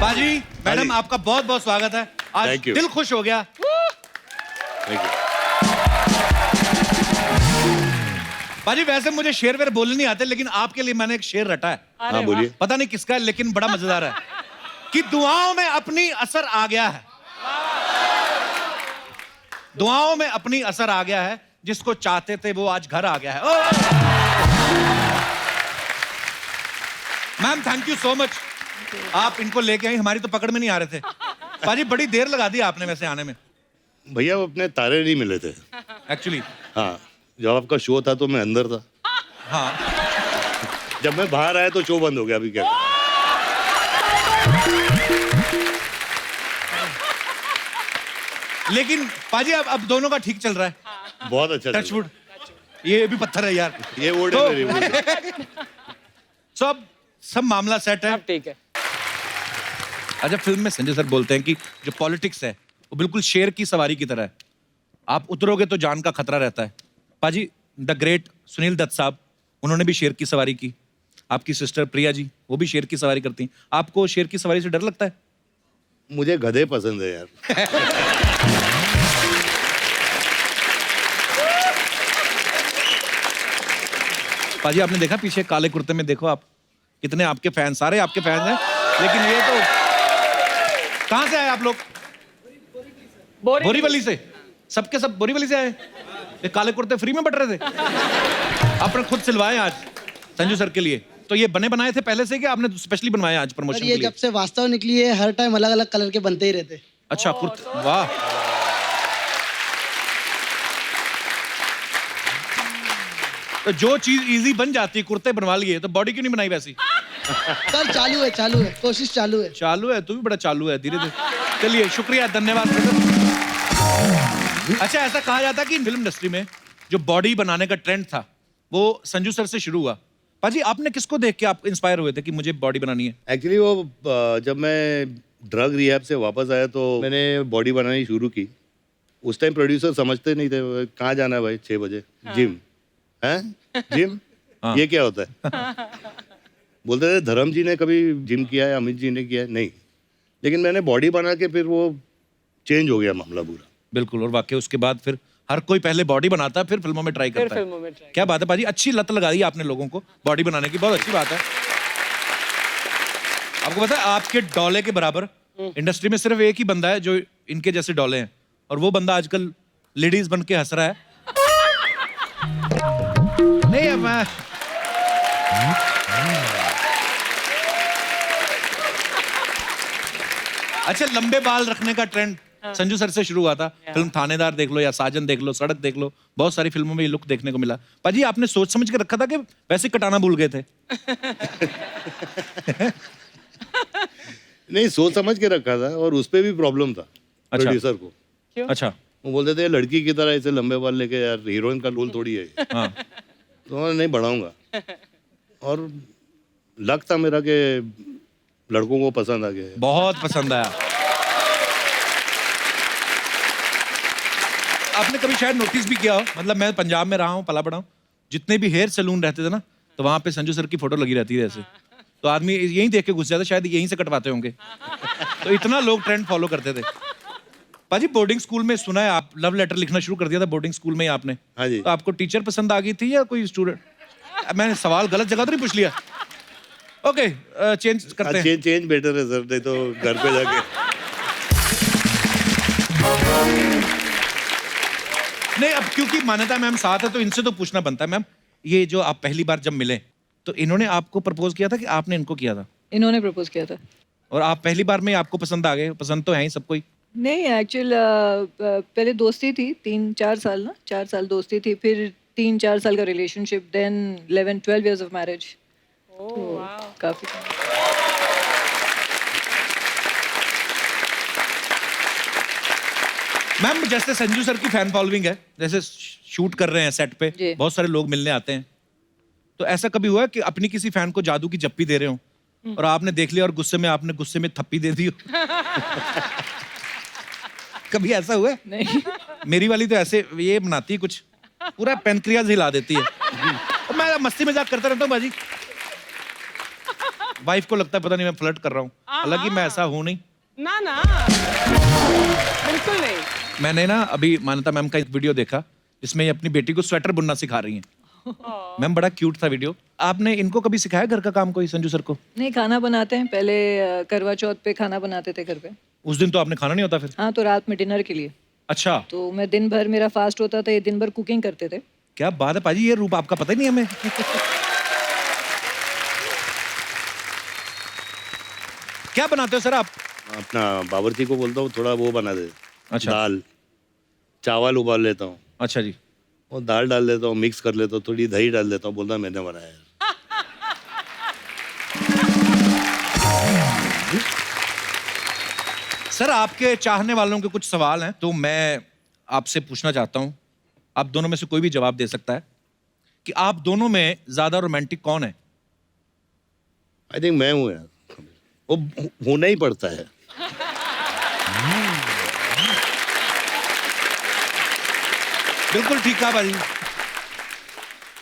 बाजी मैडम आपका बहुत बहुत स्वागत है आज Thank you. दिल खुश हो गया. Thank you. बाजी वैसे मुझे शेर वेर बोलने नहीं आते लेकिन आपके लिए मैंने एक शेर रटा है. हाँ बोलिए. पता नहीं किसका है लेकिन बड़ा मजेदार है कि दुआओं में अपनी असर आ गया है. दुआओं में अपनी असर आ गया है जिसको चाहते थे वो आज घर आ गया है. Ma'am thank you so much. आप इनको लेके आई हमारी तो पकड़ में नहीं आ रहे थे. बाजी बड़ी देर लगा दी आपने वैसे आने में. भैया वो अपने तारे नहीं मिले थे एक्चुअली. हाँ जब आपका शो था तो मैं अंदर था. हाँ जब मैं बाहर आया तो शो बंद हो गया. अभी क्या करें? लेकिन पाजी अब दोनों का ठीक चल रहा है. बहुत अच्छा चल टचवुड. ये भी पत्थर है यार. रहा है. ये वोट है मेरी वोट. सो अब सब मामला सेट है. ठीक है. अच्छा फिल्म में संजय सर बोलते हैं कि जो पॉलिटिक्स है वो बिल्कुल शेर की सवारी की तरह है. आप उतरोगे तो जान का खतरा रहता है. पाजी द ग्रेट सुनील दत्त साहब उन्होंने भी शेर की सवारी की. आपकी सिस्टर प्रिया जी वो भी शेर की सवारी करती हैं. आपको शेर की सवारी से डर लगता है? मुझे गधे पसंद है यार. पाजी आपने देखा पीछे काले कुर्ते में देखो आप कितने आपके फैन. सारे आपके फैन हैं लेकिन ये तो कहाँ से आए आप लोग? बोरीवली से. सबके सब बोरीवली से आए. ये काले कुर्ते फ्री में बट रहे थे. आपने खुद सिलवाए आज संजू सर के लिए. तो ये बने बनाए थे पहले से कि आपने स्पेशली बनवाए आज प्रमोशन के ये लिए? जब से वास्तव निकली है हर टाइम अलग अलग कलर के बनते ही रहते. अच्छा कुर्ते. वाह. तो जो चीज इजी बन जाती है कुर्ते बनवा लिए तो बॉडी क्यों नहीं बनाई वैसी? सर चालू है कोशिश चालू है. चालू है. तू भी बड़ा चालू है धीरे धीरे. चलिए शुक्रिया धन्यवाद. अच्छा ऐसा कहा जाता है कि फिल्म इंडस्ट्री में जो बॉडी बनाने का ट्रेंड था वो संजू सर से शुरू हुआ. पाजी आपने किसको देख के आप इंस्पायर हुए थे कि मुझे बॉडी बनानी है? एक्चुअली वो जब मैं ड्रग रिहैब से वापस आया तो मैंने बॉडी बनानी शुरू की. उस टाइम प्रोड्यूसर समझते नहीं थे. कहाँ जाना है भाई 6 बजे? जिम है. जिम ये क्या होता है? बोलते थे धर्म जी ने कभी जिम किया है, अमित जी ने किया है. नहीं लेकिन मैंने बॉडी बना के फिर वो चेंज हो गया मामला पूरा. बिल्कुल. और वाकई उसके बाद फिर हर कोई पहले बॉडी बनाता है फिर फिल्मों में ट्राई करता है. क्या बात है पाजी. अच्छी लत लगा दी आपने लोगों को बॉडी बनाने की. बहुत अच्छी बात है. आपको पता है आपके डोले के बराबर इंडस्ट्री में सिर्फ एक ही बंदा है जो इनके जैसे डोले हैं और वो बंदा आजकल लेडीज बन के हंस रहा है. नहीं मैं अच्छा लंबे बाल रखने का ट्रेंड संजू सर से शुरू हुआ था. फिल्म थानेदार देख लो या साजन देख लो, सड़क देख लो, बहुत सारी फिल्मों में ये लुक देखने को मिला. पाजी आपने सोच समझ के रखा था कि वैसे कटाना भूल गए थे? नहीं सोच समझ के रखा था और उस पे भी प्रॉब्लम था प्रोड्यूसर को. अच्छा. वो बोलते थे लड़की की तरह ऐसे लंबे बाल लेके यार हीरोइन का रोल थोड़ी है. हाँ. तो उन्होंने नहीं बढ़ाऊंगा. और लक था मेरा कि लड़कों को पसंद आ गया. बहुत पसंद आया. आपने कभी शायद नोटिस भी किया हो, मतलब मैं पंजाब में रहा हूँ, पला बड़ा हूँ, जितने भी हेयर सैलून रहते थे ना तो वहां पे संजू सर की फोटो लगी रहती है ऐसे. तो आदमी यहीं देख के घुस जाता, शायद यहीं से कटवाते होंगे. तो इतना लोग ट्रेंड फॉलो करते थे. पाजी बोर्डिंग स्कूल में सुना है आप लव लेटर लिखना शुरू कर दिया था बोर्डिंग स्कूल में ही आपने? हाँ जी. तो आपको टीचर पसंद आ गई थी या कोई स्टूडेंट? मैंने सवाल गलत जगह तो नहीं पूछ लिया? ओके चेंज करते हैं. चेंज बेटर है सर. नहीं तो घर पे जाके नहीं अब क्योंकि मान्यता मैम साथ है तो इनसे तो पूछना बनता है. मैम ये जो आप पहली बार जब मिले तो इन्होंने आपको प्रपोज किया था कि आपने इनको किया था? इन्होंने प्रपोज किया था. और आप पहली बार में आपको पसंद आ गए? पसंद तो है ही सबको ही. नहीं एक्चुअल पहले दोस्ती थी 3-4 साल ना. 4 साल दोस्ती थी फिर 3-4 साल का relationship then 11-12 years of marriage. काफी. मैम जैसे संजू सर की फैन फॉलोइंग है, जैसे शूट कर रहे हैं सेट पे बहुत सारे लोग मिलने आते हैं, तो ऐसा कभी हुआ है कि अपनी किसी फैन को जादू की जप्पी दे रहे हो और आपने देख लिया और आपने गुस्से में थप्पी दे दी हो? कभी ऐसा हुआ है? नहीं. मेरी वाली तो ऐसे ये बनाती है कुछ पूरा पेनक्रियाज हिला देती है। और मैं मस्ती मजाक करता रहता हूँ बाजी। वाइफ को लगता है पता नहीं मैं फ्लर्ट कर रहा हूँ, हालांकि मैं ऐसा हूँ नहीं। ना ना, बिल्कुल नहीं। मैंने ना अभी मान्यता मैम का एक वीडियो देखा जिसमें ये अपनी बेटी को स्वेटर बुनना सिखा रही हैं। मैम बड़ा क्यूट था वीडियो। आपने इनको कभी सिखाया घर का काम कोई, संजू सर को? नहीं, खाना बनाते हैं पहले। करवा चौथ पे खाना बनाते थे घर पे। उस दिन तो आपने खाना नहीं होता फिर? हाँ, तो रात में डिनर के लिए। अच्छा, तो मैं दिन भर, मेरा फास्ट होता था, ये दिन भर कुकिंग करते थे। क्या बात है पाजी, ये रूप आपका पता ही नहीं हमें। क्या बनाते हो सर आप? अपना बावर्ची को बोलता हूँ थोड़ा वो बना दे। अच्छा। दाल चावल उबाल लेता हूँ अच्छा जी। और दाल डाल देता हूँ, मिक्स कर लेता हूँ, थोड़ी दही डाल देता हूँ, बोलता मैंने बनाया है। सर आपके चाहने वालों के कुछ सवाल हैं तो मैं आपसे पूछना चाहता हूं। आप दोनों में से कोई भी जवाब दे सकता है कि आप दोनों में ज्यादा रोमांटिक कौन है? आई थिंक मैं हूँ यार, वो होना ही पड़ता है। बिल्कुल ठीक कहा भाई,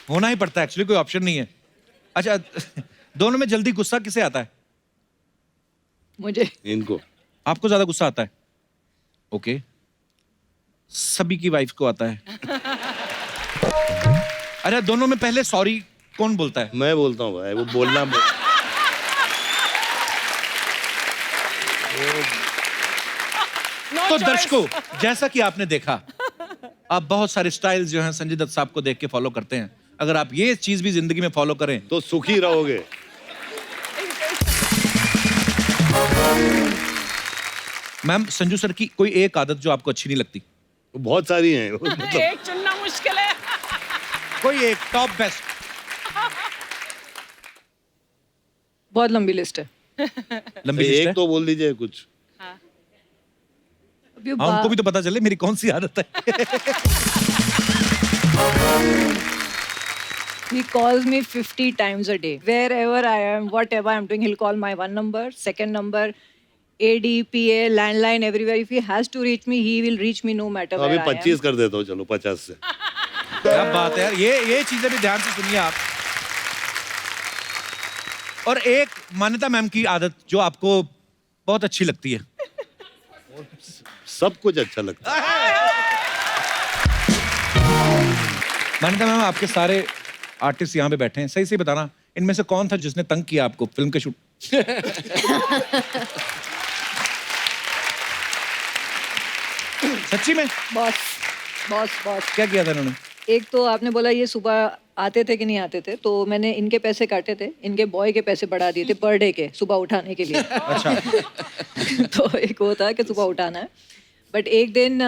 होना ही पड़ता है, एक्चुअली कोई ऑप्शन नहीं है। अच्छा, दोनों में जल्दी गुस्सा किसे आता है? मुझे। इनको। आपको ज्यादा गुस्सा आता है? ओके, सभी की वाइफ को आता है। अरे दोनों में पहले सॉरी कौन बोलता है? मैं बोलता हूँ भाई, वो बोलना तो दर्शकों, जैसा कि आपने देखा, आप बहुत सारे स्टाइल्स जो हैं संजय दत्त साहब को देख के फॉलो करते हैं। अगर आप ये चीज भी जिंदगी में फॉलो करें तो सुखी रहोगे। मैम, संजू सर की कोई एक आदत जो आपको अच्छी नहीं लगती? बहुत सारी हैं। मतलब एक चुनना मुश्किल है। कोई एक टॉप बेस्ट? बहुत लंबी लिस्ट है। लंबी लिस्ट एक है? तो बोल दीजिए कुछ। अभी हाँ, उनको भी तो पता चले मेरी कौन सी आदत है। He calls me 50 times a day. Wherever I am, whatever I'm doing, he'll call my one number, second number, AD, PA, landline, everywhere. If he has to reach me, he will reach me no matter अभी where I am. 25 कर देता हूँ, चलो 50 से। क्या बात है यार, ये चीजें भी ध्यान से सुनिए आप। और एक मान्यता मैम की आदत जो आपको बहुत अच्छी लगती है? सब कुछ अच्छा लगता है। मान्यता मैम, आपके सारे आर्टिस्ट यहाँ पे बैठे हैं, सही सही बताना, इनमें से कौन था जिसने तंग किया आपको फिल्म के शूट? सच्ची में? Boss, boss, boss. क्या किया था इन्होंने? एक तो आपने बोला ये सुबह आते थे कि नहीं आते थे, तो मैंने इनके पैसे काटे थे, इनके बॉय के पैसे बढ़ा दिए थे पर डे के, सुबह उठाने के लिए। अच्छा। तो एक वो था कि सुबह उठाना है। बट एक दिन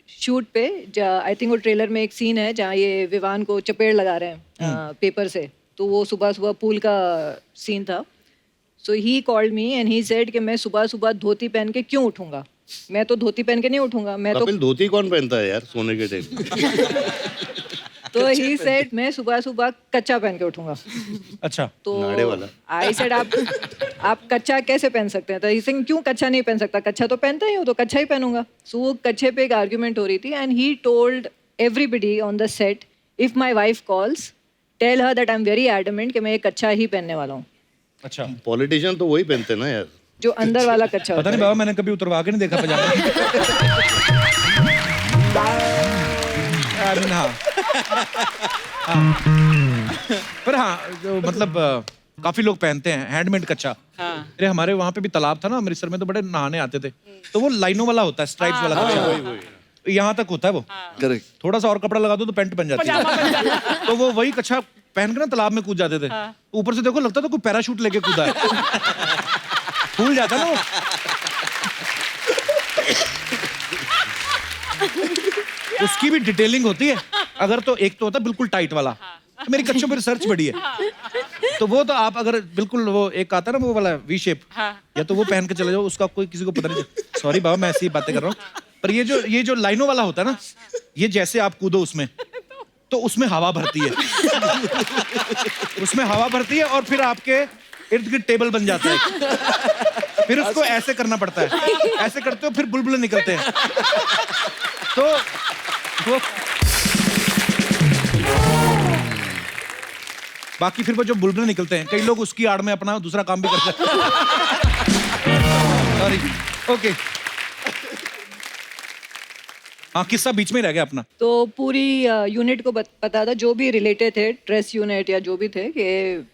शूट पे, आई थिंक वो ट्रेलर में एक सीन है जहाँ ये विवान को चपेड़ लगा रहे हैं पेपर से, तो वो सुबह सुबह पूल का सीन था। So he called me and he said कि मैं सुबह सुबह धोती पहन के क्यों उठूंगा? मैं तो धोती पहन के नहीं उठूंगा, मैं तो कपिल धोती कौन पहनता है यार सोने के टाइम? तो ही सेड मैं सुबह सुबह कच्चा पहन के उठूंगा। अच्छा। तो नाड़े वाला। आई सेड आप कच्चा कैसे पहन सकते हैं? तो ही सेड क्यों कच्चा नहीं पहन सकता? कच्चा तो पहनता ही हो, तो कच्चा ही पहनूंगा। सो वो कच्चे पे एक आर्ग्यूमेंट हो रही थी and he told everybody on the set, if my wife calls tell her that I am very adamant कि मैं ये कच्चा ही पहनने वाला हूँ। अच्छा। पॉलिटिशियन तो वही पहनते हैं ना यार। जो अंदर वाला कच्चा पता होता नहीं है। बाबा, मैंने कभी उतरवा के नहीं देखा पजामा। I mean, हाँ। पर हाँ, जो मतलब काफी लोग पहनते हैं हैंडमेड कच्चा। अरे हमारे वहाँ पे भी तालाब था ना अमृतसर में, तो बड़े नहाने आते थे, तो वो लाइनों वाला होता है, स्ट्राइप्स वाला कच्चा, यहाँ तक होता है वो। करेक्ट। थोड़ा सा और कपड़ा लगा दो तो पैंट बन जाती है। तो वो वही कच्चा पहन के ना तालाब में कूद जाते थे। ऊपर से देखो लगता था कोई पैराशूट लेके कूदा है। फूल जाता ना वो। उसकी भी डिटेलिंग होती है। अगर तो एक तो होता है बिल्कुल टाइट वाला, तो मेरी कच्चों पे रिसर्च बड़ी है, तो वो तो आप अगर बिल्कुल वो एक आता है ना वो वाला वी शेप, या तो वो पहन के चले जाओ, उसका कोई किसी को पता नहीं। सॉरी बाबा, मैं ऐसी ही बातें कर रहा हूँ। पर ये जो लाइनों वाला होता है ना, ये जैसे आप कूदो उसमें, तो उसमें हवा भरती है। उसमें हवा भरती है और फिर आपके इर्द गिर्द टेबल बन जाता है। फिर उसको ऐसे करना पड़ता है, ऐसे करते हो फिर बुलबुले निकलते हैं। तो वो बाकी फिर वो जो बुलबुल निकलते हैं, कई लोग उसकी आड़ में अपना दूसरा काम भी करते हैं। Sorry, okay. हाँ, किस्सा बीच में रह गया अपना। तो पूरी यूनिट को पता था, जो भी रिलेटेड थे, ड्रेस यूनिट या जो भी थे, कि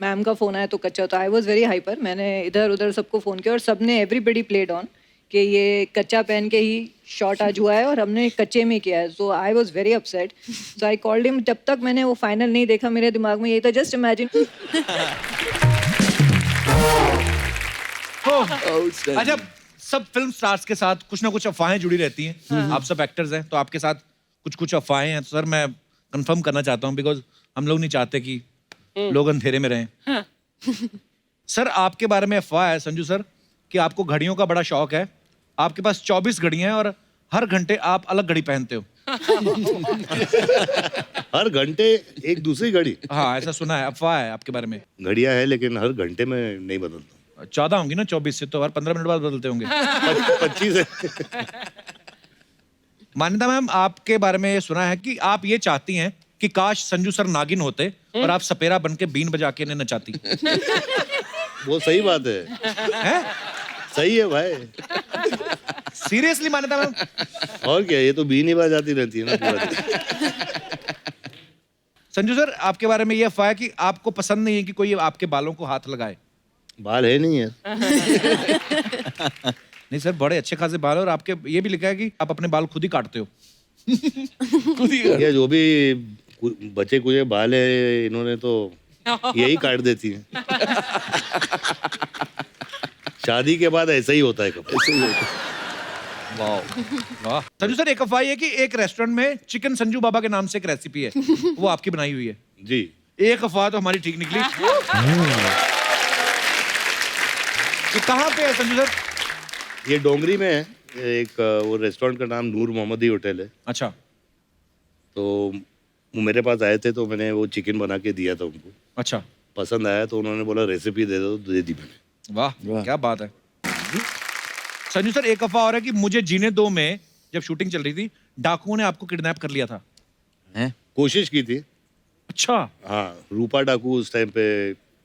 मैम का फोन आया तो कच्चा। तो आई वाज वेरी हाइपर। मैंने इधर उधर सबको फोन किया और सबने एवरीबडी प्लेड ऑन कि ये कच्चा पहन के ही शॉट आज हुआ है और हमने कच्चे में किया है। So I was very upset. So I called him. जब तक मैंने वो फाइनल नहीं देखा, मेरे दिमाग में यही था, जस्ट इमेजिन। अच्छा, सब फिल्म स्टार्स के साथ कुछ ना कुछ अफवाहें जुड़ी रहती हैं। आप सब एक्टर्स हैं, तो आपके साथ कुछ कुछ अफवाहें हैं। तो सर, मैं कंफर्म करना चाहता हूँ, बिकॉज हम लोग नहीं चाहते कि लोग अंधेरे में रहें। सर, आपके बारे में अफवाह है संजू सर कि आपको घड़ियों का बड़ा शौक है। आपके पास 24 घड़ियां हैं और हर घंटे आप अलग घड़ी पहनते हो। हर घंटे एक दूसरी घड़ी? हाँ, ऐसा सुना है, अफवाह है आपके बारे में। घड़ियां है लेकिन हर घंटे में नहीं बदलता। 14 होंगी ना, 24 से तो हर 15 मिनट बाद बदलते होंगे। 25 है। मान्यता मैम, आपके बारे में ये सुना है कि आप ये चाहती हैं कि काश संजू सर नागिन होते और आप सपेरा बन के बीन बजा के इन्हें नचाती। वो सही बात है। हैं? सही है भाई। सीरियसली मान्यता मैम? और क्या, ये तो बीन ही बजाती रहती है ना पूरा दिन। संजू सर, आपके बारे में ये अफवाह है कि आपको पसंद नहीं है कि कोई आपके बालों को हाथ लगाए। बाल है नहीं है। नहीं सर, बड़े अच्छे खासे बाल हैं और आपके ये भी लिखा है कि आप अपने बाल खुद ही काटते हो। खुद ही ये जो भी बचे कुचे बाल है, इन्होंने तो यही काट देती है। शादी के बाद ऐसा ही होता है कभी। वाह। संजू सर, एक अफवाह है कि एक रेस्टोरेंट में चिकन संजू बाबा के नाम से एक रेसिपी है, वो आपकी बनाई हुई है। जी। एक अफवाह तो हमारी ठीक निकली। ये कहाँ पे है संजू सर? ये डोंगरी में है। एक वो रेस्टोरेंट का नाम नूर मोहम्मदी होटल है। अच्छा। तो वो मेरे पास आए थे तो मैंने वो चिकन बना के दिया था उनको। अच्छा। पसंद आया तो उन्होंने बोला रेसिपी दे दो, तो दे दी मैंने। वाह, क्या बात है। संजू सर, एक अफवाह और है कि मुझे जीने दो में जब शूटिंग चल रही थी, डाकुओं ने आपको किडनैप कर लिया था। कोशिश की थी। अच्छा। हाँ, रूपा डाकू उस टाइम पे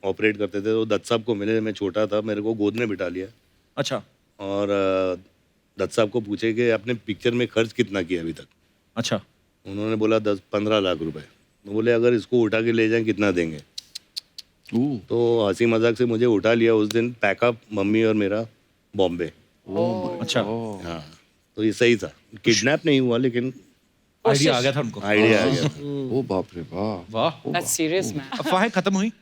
ऑपरेट करते थे। तो दत्त साहब को मिले, मैं छोटा था, मेरे को गोद में बिठा लिया। अच्छा। और दत्त साहब को पूछे कि आपने पिक्चर में खर्च कितना किया अभी तक। अच्छा। उन्होंने बोला 10-15 लाख रुपए। तो बोले अगर इसको उठा के ले जाएं कितना देंगे। तो हंसी मजाक से मुझे उठा लिया उस दिन, पैकअप मम्मी और मेरा बॉम्बे। अच्छा। हाँ, तो ये सही था। किडनैप नहीं हुआ लेकिन आइडिया आ गया था उनको। आइडिया आ गया था। ओ बाप रे वाह। वाह। That's serious, man. अफवाहें खत्म हुई।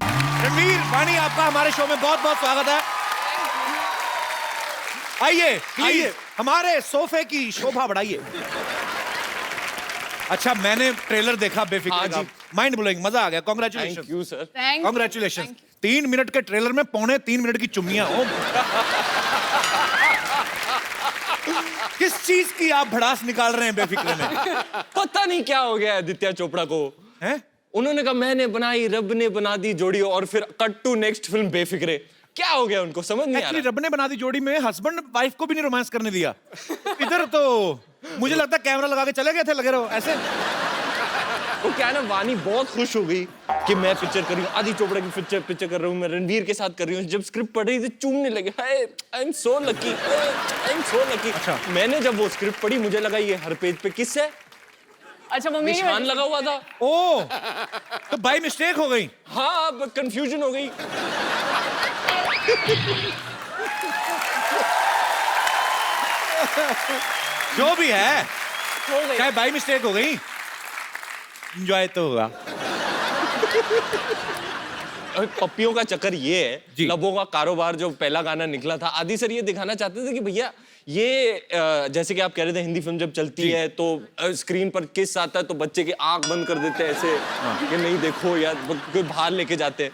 रणवीर पानी, आपका हमारे शो में बहुत बहुत स्वागत है। आइए, हमारे सोफे की शोभा बढ़ाइए। अच्छा, मैंने ट्रेलर देखा बेफिक्र का, माइंड ब्लोइंग, मजा आ गया। Congratulation. Thank you, sir. Congratulation. 3 minute के ट्रेलर में 3.25 मिनट की चुम्मियां। किस चीज की आप भड़ास निकाल रहे हैं बेफिक्र में? पता नहीं क्या हो गया आदित्य चोपड़ा को। हैं? उन्होंने कहा मैंने बनाई, रब ने बना दी जोड़ी, और फिर cut to next film Befikre. क्या हो गया उनको, समझ नहीं आ एक्चुअली रहा। रब ने बना दी जोड़ी में हस्बैंड वाइफ को भी नहीं रोमांस करने दिया। इधर तो मुझे लगता है कैमरा लगा के चले गए थे, लगे रहो ऐसे। वो क्या है ना, वानी बहुत खुश हो गई कि मैं पिक्चर कर रही हूँ, आदि चोपड़ा की पिक्चर कर रहा हूँ, मैं रणवीर के साथ कर रही हूँ। जब स्क्रिप्ट पढ़ रही थी चूमने लगे, I am so lucky, I am so lucky. अच्छा। मैंने जब वो स्क्रिप्ट पढ़ी, मुझे लगा ये हर पेज पे किस है, अच्छा मम्मी निशान लगा हुआ था। ओ, तो बाई मिस्टेक हो गई। हाँ, अब कंफ्यूजन हो गई। जो भी है, हो गई। चाहे बाई मिस्टेक हो गई, एंजॉय तो होगा। पप्पियों का चक्कर ये जी। है, लबों का कारोबार जो पहला गाना निकला था, आदि सर ये दिखाना चाहते थे कि भैया ये जैसे कि आप कह रहे थे, हिंदी फिल्म जब चलती है तो स्क्रीन पर किस आता है तो बच्चे की आंख बंद कर देते हैं ऐसे कि नहीं देखो, या कोई बाहर लेके जाते हैं।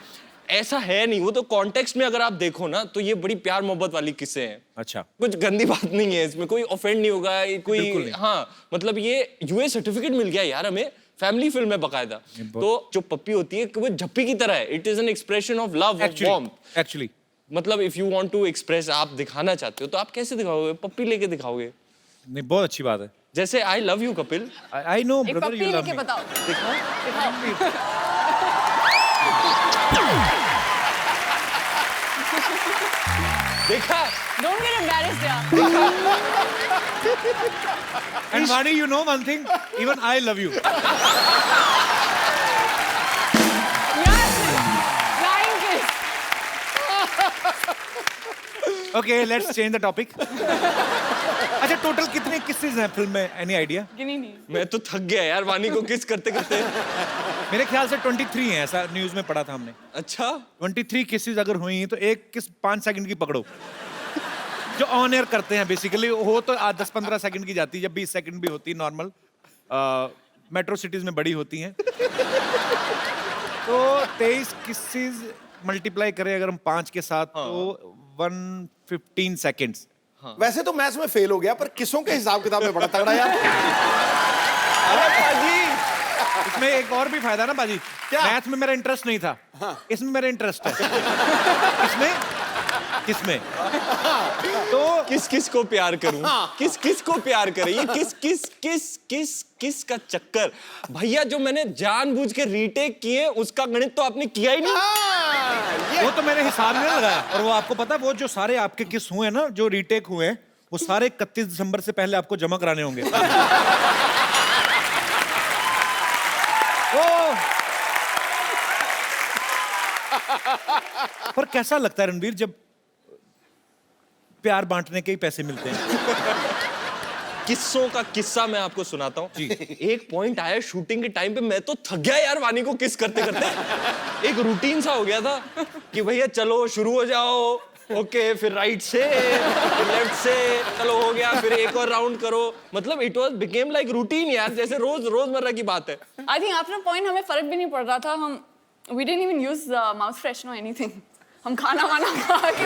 ऐसा है नहीं, वो तो कॉन्टेक्स्ट में अगर आप देखो ना तो ये बड़ी प्यार मोहब्बत वाली किस्से हैं। अच्छा। कुछ गंदी बात नहीं है इसमें, कोई ऑफेंड नहीं होगा, कोई हाँ, मतलब ये यूए सर्टिफिकेट मिल गया यार हमें, फैमिली फिल्म है बकायदा। तो जो पप्पी होती है वो झप्पी की तरह है, it is an expression of love, of warmth. Actually मतलब if you want to express, आप दिखाना चाहते हो तो आप कैसे दिखाओगे, पप्पी लेके दिखाओगे। नहीं, बहुत अच्छी बात है। जैसे आई love you Kapil, I know एक ब्रदर, पप्पी यू लव लेके मी। बताओ। दिखाओ। देखा Don't get embarrassed, yeah. And Vani, you know one thing? Even I love you. Yes. Flying kiss. Okay, let's change the topic. अच्छा टोटल कितने kisses हैं film में? Any idea? गिनी नहीं. मैं तो थक गया यार वानी को किस करते करते। मेरे ख्याल से 23 हैं, ऐसा न्यूज में पढ़ा था हमने। अच्छा 23 किसेस अगर हुई तो एक किस 5 सेकंड की पकड़ो, जो ऑन एयर करते हैं बेसिकली। हो तो 10-15 सेकंड की जाती है, जब 20 सेकंड भी होती है नॉर्मल। मेट्रो सिटीज में बड़ी होती हैं। तो 23 किसेस मल्टीप्लाई करें अगर हम 5 के साथ तो 115 सेकंड्स। वैसे तो मैथ्स में फेल हो गया, पर किसों के हिसाब किताब में बड़ा तगड़ा यार। अरे बाजी इसमें एक और भी फायदा ना बाजी, क्या? मैथ में मेरा इंटरेस्ट नहीं था, इसमें मेरा इंटरेस्ट है। किसमें तो किस किस को प्यार करूं, किस किस को प्यार करें, ये किस किस किस किस किस का चक्कर भैया। जो मैंने जानबूझ के रीटेक किए उसका गणित तो आपने किया ही नहीं। वो तो मैंने हिसाब में लगाया। और वो आपको पता है, वो जो सारे आपके किस हुए ना, जो रीटेक हुए हैं, वो सारे 31 दिसंबर से पहले आपको जमा कराने होंगे। पर कैसा लगता है रणवीर जब प्यार बांटने के ही पैसे मिलते हैं? किस्सों का किस्सा मैं आपको सुनाता हूँ। एक पॉइंट आया शूटिंग के टाइम पे, मैं तो थक गया यार वानी को किस करते करते। एक रूटीन सा हो गया था कि भैया चलो शुरू हो जाओ, ओके फिर राइट से फिर लेफ्ट से, चलो हो गया, फिर एक और राउंड करो। मतलब it was became like routine यार, जैसे रोजमर्रा की बात है। I think after a point हमें फर्क भी नहीं पड़ रहा था। हम we didn't even use mouth freshener or anything. हम खाना वाना खा के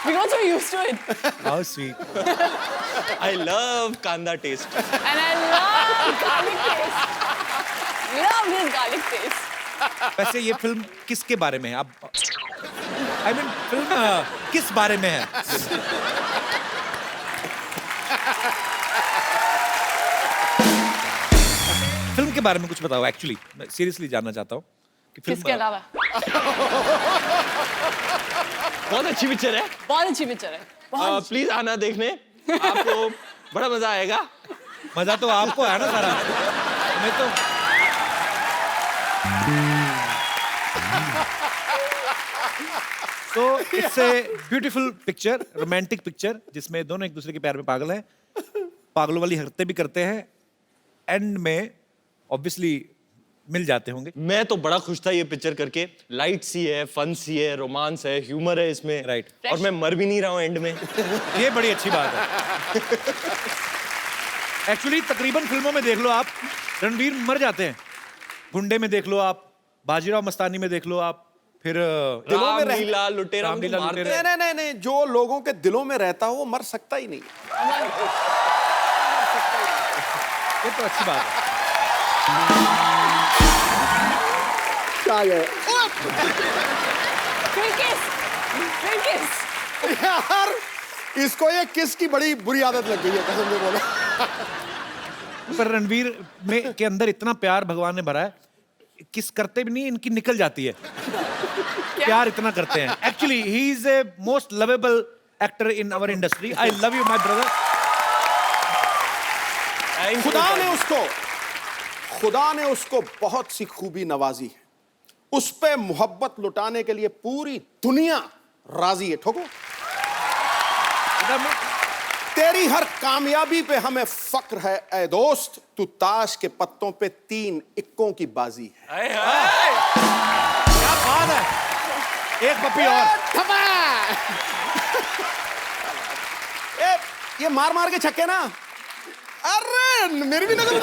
we got so used to it. How sweet. I love कांदा test. And I love garlic taste. Love this garlic taste. वैसे ये फिल्म किसके बारे में है? आप I mean, फिल्म किस बारे में है? फिल्म के बारे में कुछ बताओ। एक्चुअली मैं सीरियसली जानना चाहता हूँ कि फिल्म किसके अलावा? बहुत अच्छी पिक्चर है, बहुत अच्छी पिक्चर है। बहुत प्लीज आना देखने, आपको बड़ा मजा आएगा। मजा तो आपको है ना सारा, मैं तो तो it's a beautiful picture, romantic picture, जिसमें दोनों एक दूसरे के प्यार में पागल हैं, पागलों वाली हरकतें भी करते हैं, एंड में ऑब्वियसली मिल जाते होंगे। मैं तो बड़ा खुश था ये पिक्चर करके। लाइट सी है, फन सी है, रोमांस है, ह्यूमर है इसमें। राइट। और मैं मर भी नहीं रहा हूँ एंड में। ये बड़ी अच्छी बात है। एक्चुअली तकरीबन फिल्मों में देख लो आप, रणवीर मर जाते हैं। गुंडे में देख लो आप, बाजीराव मस्तानी में देख लो आप, फिर दिलों में रामलीला लुटेरा में रामलीला तो मारते लुटेरा। हैं। नहीं नहीं नहीं, जो लोगों के दिलों में रहता हो वो मर सकता ही नहीं। ये तो अच्छी बात है। फिर किस? यार इसको ये किस की बड़ी बुरी आदत लग गई है, कसम से बोला। पर रणवीर में के अंदर इतना प्यार भगवान ने भरा है, किस करते भी नहीं, इनकी निकल जाती है। प्यार इतना करते हैं। Actually he is a most lovable actor in our industry. I love you my brother. खुदा ने उसको बहुत सी खूबी नवाजी है, उस पे मोहब्बत लुटाने के लिए पूरी दुनिया राजी है। ठोको, तेरी हर कामयाबी पे हमें फक्र है ऐ दोस्त, तू ताश के पत्तों पे 3 इक्कों की बाजी है। क्या बात है, एक पप्पी और। ये मार मार के छक्के ना, अरे मेरी भी नजर।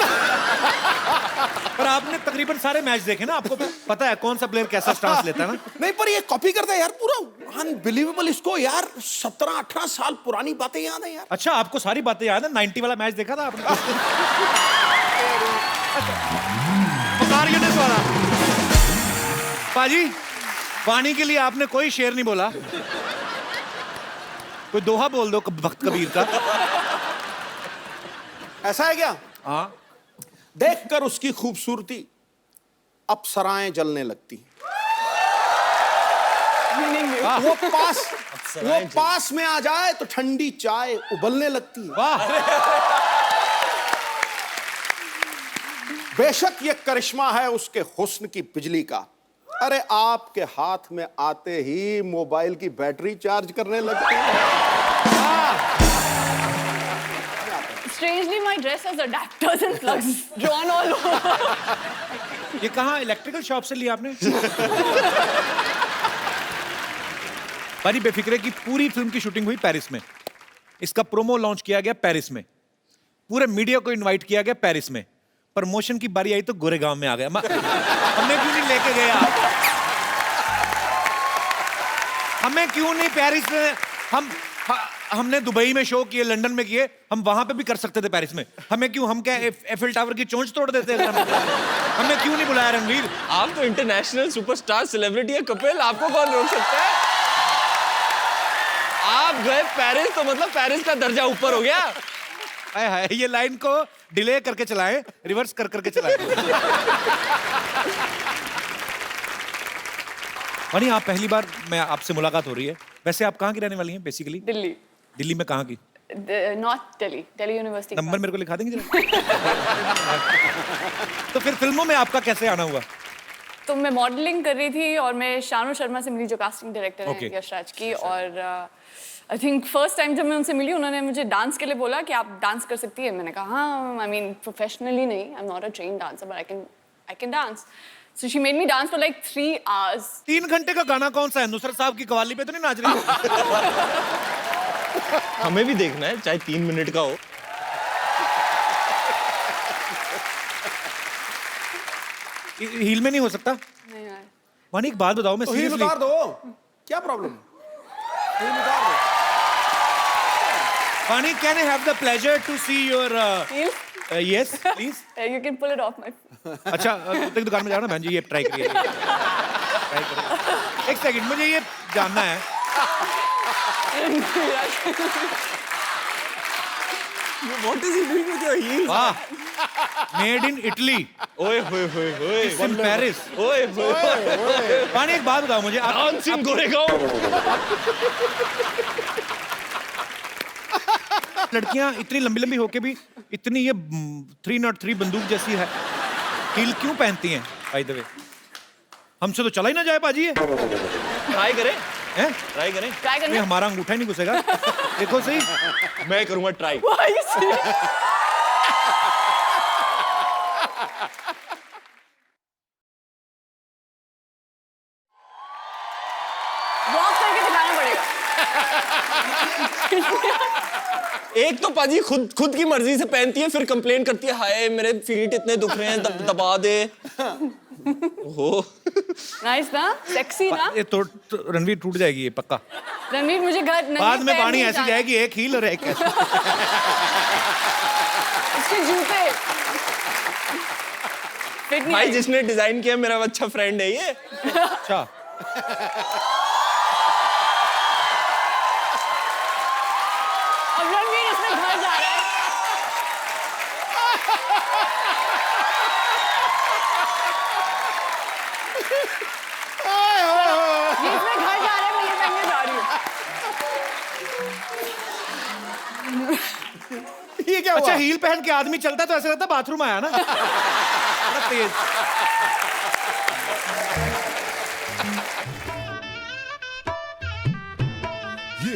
पर आपने तकरीबन सारे मैच देखे ना, आपको पता है कौन सा प्लेयर कैसा स्टांस लेता है ना। नहीं, पर ये कॉपी करता है यार पूरा, अनबिलीवेबल। इसको यार 17-18 साल पुरानी बातें याद है यार। अच्छा, आपको सारी बातें याद है? 90 वाला मैच देखा था आपने? वाला पाजी, पानी के लिए आपने कोई शेर नहीं बोला, कोई दोहा बोल दो वक्त कबीर का। ऐसा है क्या? हाँ। देखकर उसकी खूबसूरती अप्सराएं जलने लगती। Meaning you. वो पास में आ जाए तो ठंडी चाय उबलने लगती है। वाह, बेशक ये करिश्मा है उसके हुस्न की बिजली का, अरे आपके हाथ में आते ही मोबाइल की बैटरी चार्ज करने लगती है। Strangely, my dress has adapters and plugs drawn all over. ये कहाँ इलेक्ट्रिकल शॉप से लिया आपने? पानी बेफिक्रे की पूरी फिल्म की शूटिंग हुई पेरिस में। इसका प्रोमो लॉन्च किया गया पेरिस में। पूरे मीडिया को इनवाइट किया गया पेरिस में। प्रमोशन की बारी आई तो गोरेगांव में आ गया। हमें क्यों नहीं लेके गए आप? हमें क्यों नहीं पेरिस में? हमने दुबई में शो किए, लंदन में किए, हम वहां पे भी कर सकते थे पेरिस में। हमें क्यों? हम क्या एफिल टावर की चोंच तोड़ देते हैं? हमें क्यों नहीं बुलाया रणवीर? आप तो इंटरनेशनल सुपरस्टार सेलिब्रिटी है कपिल, आपको कौन रोक सकता है? आप गए पेरिस तो मतलब पेरिस का दर्जा ऊपर हो गया। हाय हाय, ये लाइन को डिले करके चलाएं, रिवर्स कर करके चलाएं। मनी, आप पहली बार मैं आपसे मुलाकात हो रही है। वैसे आप कहाँ की रहने वाली हैं बेसिकली? दिल्ली। दिल्ली में कहाँ की? North Delhi, Delhi university. Number मेरे को लिखा देंगे जरा? तो फिर फिल्मों में आपका कैसे आना हुआ? तो मैं मॉडलिंग कर रही थी और मैं शानू शर्मा से मिली जो कास्टिंग डायरेक्टर है Okay. यशराज की, और आई थिंक फर्स्ट टाइम जब मैं उनसे मिली उन्होंने मुझे डांस के लिए बोला कि आप डांस कर सकती है। मैंने कहा हाँ, आई मीन प्रोफेशनली नहीं, I am not a train dancer but I can dance. So she made me dance for like 3 hours। 3 घंटे का गाना कौन सा है? नुसरत साहब की कवाली पे तो नहीं नाच रही? हमें भी देखना है, चाहे 3 मिनट का हो। हील में नहीं हो सकता? नहीं यार। मानी एक बात बताओ, मैं तो हील seriously- उतार दो, क्या प्रॉब्लम? हील उतार दो। Vani, can I have the pleasure to see your Heel? yes, please? You can pull it off my। अच्छा, कुत्ते की दुकान में जाओ ना बहन जी, ये ट्राई करिए। ट्राई करिए। एक सेकंड, मुझे ये जानना है। What is he doing with your heels? वाह, मेड इन इटली, ओए होए होए होए, इन पेरिस। ओए होए, वानी एक बात बताओ मुझे, आप डांसिंग गोरेगांव। लड़कियां इतनी लंबी लंबी होके भी इतनी ये 303 बंदूक जैसी है हील क्यों पहनती हैं? बाय द वे, हमसे तो चला ही ना जाए पाजी ये। ट्राई करें, हैं? ट्राई करें। ट्राई ये करना। हमारा अंगूठा ही नहीं घुसेगा। देखो सही। मैं करूंगा try. Why are you serious? Walk करके दिखाना पड़ेगा। एक तो पाजी खुद की मर्जी से पहनती है, फिर कंप्लेन करती है हाय मेरे फीट इतने दुख रहे हैं, दबा दे। ओहो, Nice ना? Sexy ना? ये तो रणवीर टूट जाएगी ये पक्का। रणवीर मुझे घर नहीं बाद में पहन वाणी नहीं ऐसी जाना। जाएगी, एक हील और एक ऐसे। उसके जूते। Fit नहीं भाई आएगी। जिसने डिजाइन किया मेरा अच्छा फ्रेंड है ये। अच्छा, अब रणवीर उसमें घर जा रहा है। ये इसमें घर जा रहा है, मैं ये पहनने जा रही हूँ। ये क्या अच्छा, हुआ? हील पहन के आदमी चलता तो ऐसा लगता बाथरूम आया ना। बड़ा तेज। ये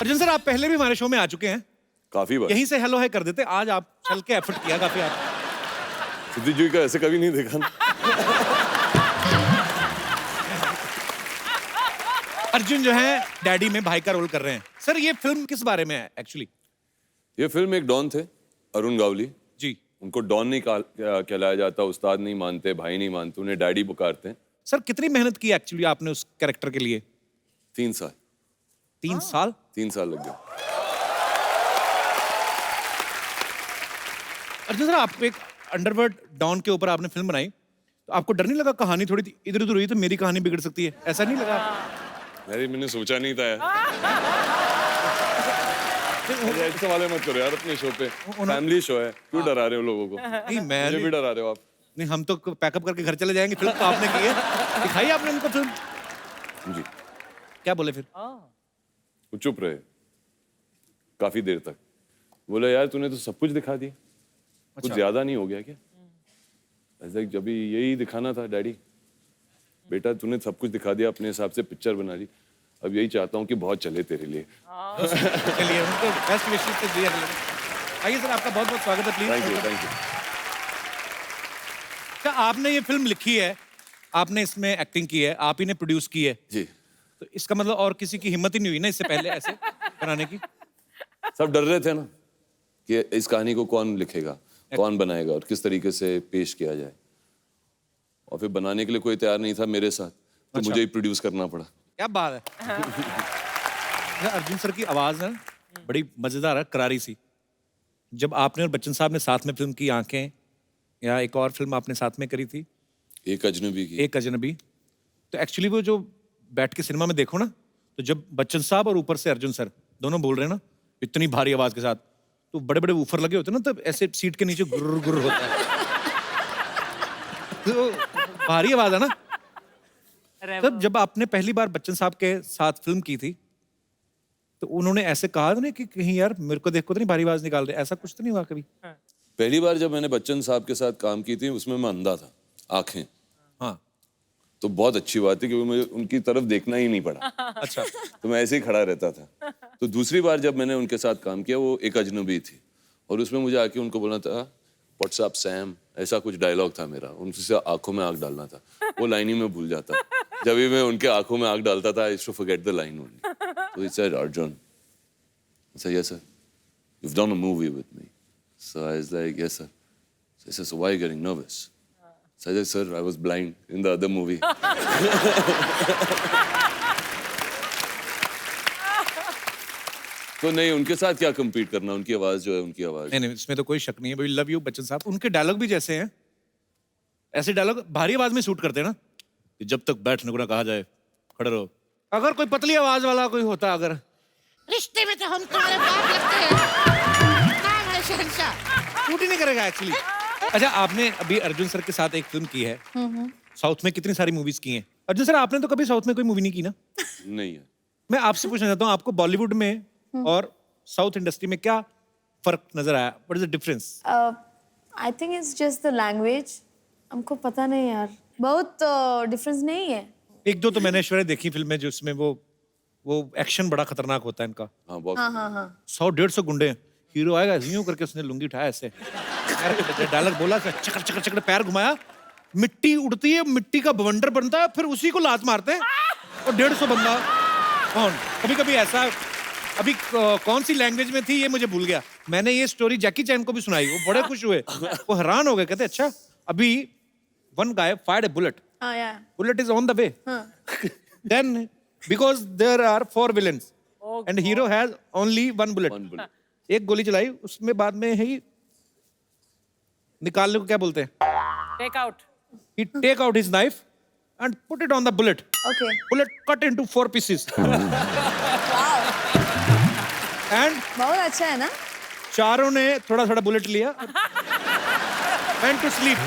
अर्जुन सर, आप पहले भी हमारे शो में आ चुके हैं, काफी बार। यहीं से हेलो है कर देते। आज आप चल के एफर्ट किया काफी आप। सिद्धू जी का ऐसे कभी नहीं देखा ना। अर्जुन जो है डैडी में भाई का रोल कर रहे हैं। सर, ये फिल्म किस बारे में है एक्चुअली? ये फिल्म एक डॉन थे, अरुण गावली जी उनको डॉन नहीं कहलाया जाता, उस्ताद नहीं मानते, भाई नहीं मानते, उन्हें डैडी पुकारते हैं। सर, कितनी मेहनत की एक्चुअली आपने उस कैरेक्टर के लिए? 3 साल 3 साल? 3 साल लग गए। अर्जुन सर, आप एक अंडरवर्ल्ड डॉन के ऊपर आपने फिल्म बनाई, तो आपको डर नहीं लगा कहानी थोड़ी इधर उधर हुई तो मेरी कहानी बिगड़ सकती है? ऐसा नहीं लगा? मैंने सोचा नहीं था यार। अरे ऐसे सवाल मत करो यार अपने शो पे, फैमिली शो है, क्यों डरा रहे हो लोगों को? नहीं मैं मुझे भी डरा रहे हो आप। नहीं, हम तो पैकअप करके घर चले जाएंगे। फिल्म तो आपने की है, दिखाई आपने उनको फिल्म। जी। क्या बोले फिर? वो चुप रहे काफी देर तक। बोले यार तूने तो सब कुछ दिखा दिया, कुछ ज्यादा नहीं हो गया क्या? ऐसा जब यही दिखाना था डैडी, बेटा तूने सब कुछ दिखा दिया, अपने हिसाब से पिक्चर बना ली, अब यही चाहता हूँ कि बहुत चले तेरे लिए। चलिए उनको बेस्ट विशेस तो दिया। आइए सर, आपका बहुत बहुत स्वागत है, please. Thank you, thank you. क्या आपने ये फिल्म लिखी है, आपने इसमें एक्टिंग की है, आप ही ने प्रोड्यूस की है, जी। तो इसका मतलब और किसी की हिम्मत ही नहीं हुई ना इससे पहले ऐसे बनाने की? सब डर रहे थे ना कि इस कहानी को कौन लिखेगा, कौन बनाएगा और किस तरीके से पेश किया जाए, और फिर बनाने के लिए कोई तैयार नहीं था मेरे साथ, तो मुझे ही प्रोड्यूस करना पड़ा। क्या बात है। अर्जुन सर की आवाज है बड़ी मजेदार है, करारी सी। जब आपने और बच्चन साहब ने साथ में फिल्म की आंखें, या एक और फिल्म आपने साथ में करी थी एक अजनबी की, एक अजनबी, तो एक्चुअली वो जो बैठ के सिनेमा में देखो ना, तो जब बच्चन साहब और ऊपर से अर्जुन सर दोनों बोल रहे हैं ना इतनी भारी आवाज के साथ, तो बड़े बड़े ऊफर लगे होते हैं ना, तब ऐसे सीट के नीचे गुर्र गुर्र होता है। तो भारी आवाज है ना। तब जब आपने पहली बार बच्चन साहब के साथ फिल्म की थी, तो उन्होंने ऐसे कहा था ना कि कहीं यार मेरे को देखो तो नहीं भारी आवाज निकाल रहे, ऐसा कुछ तो नहीं हुआ कभी? पहली बार जब मैंने बच्चन साहब के साथ काम की थी उसमें मैं अंधा था, आंखें, हाँ, तो बहुत अच्छी बात है क्योंकि मुझे उनकी तरफ देखना ही नहीं पड़ा। अच्छा। तो मैं ऐसे ही खड़ा रहता था। तो दूसरी बार जब मैंने उनके साथ काम किया वो एक अजनबी थी, और उसमें मुझे आके उनको बोलना था व्हाट्स अप सैम, ऐसा कुछ डायलॉग था मेरा, उनसे आंखों में आग डालना था, वो लाइन ही मैं भूल जाता। जब भी मैं उनके आंखों में आग डालता था, I used to forget the line only. तो he said Arjun, I said, yes sir, you've done a movie with me. So I was like, yes sir. So he said, so why are you getting nervous? So I said, sir, I was blind in the other movie. तो नहीं, उनके साथ क्या compete करना, उनकी आवाज जो है उनकी आवाज। नहीं, इसमें तो कोई शक नहीं है। वी लव यू बच्चन साहब। उनके डायलॉग भी जैसे हैं, ऐसे डायलॉग भारी आवाज में शूट करते हैं ना, कि जब तक बैठने को ना कहा जाए खड़े रहो। अगर कोई पतली आवाज वाला कोई होता, अगर रिश्ते में तो हम तुम्हारे बाप लगते हैं, नाम है शहंशाह। शूट ही नहीं करेगा एक्चुअली। अच्छा, आपने अभी अर्जुन सर के साथ एक फिल्म की है, साउथ में कितनी सारी मूवीज की हैं। अर्जुन सर, आपने तो कभी साउथ में कोई मूवी नहीं की ना? नहीं है। मैं आपसे पूछना चाहता हूँ, आपको बॉलीवुड में और साउथ इंडस्ट्री में क्या फर्क नजर आया? What is the difference? I think it's just the language. हमको पता नहीं यार, बहुत डिफरेंस नहीं है। एक दो तो मैंने ऐश्वर्या देखी फिल्म में जिसमें वो एक्शन बड़ा खतरनाक होता है इनका। हाँ, बहुत। हाँ 100-150 गुंडे हैं, हीरो आएगा यूं करके उसने लुंगी उठाया ऐसे, डायलॉग बोला, चकर चकर चकर पैर घुमाया, मिट्टी उड़ती है, मिट्टी का बवंडर बनता है, फिर उसी को लात मारते हैं और 150 बंदा। कौन कभी कभी ऐसा, अभी कौन सी लैंग्वेज में थी ये मुझे भूल गया। मैंने ये स्टोरी जैकी चैन को भी सुनाई, वो बड़े खुश हुए, वो हैरान हो गए, कहते अच्छा अभी one guy fired a bullet, bullet is on the way, then because there are 4 villains and hero has only one bullet. एक गोली चलाई, उसमें बाद में ही निकालने को क्या बोलते हैं? Take out. He take out his knife and put it on the bullet. Okay. Bullet cut into 4 pieces. And बहुत अच्छा है ना? चारों ने थोड़ा थोड़ा बुलेट लिया, went to sleep.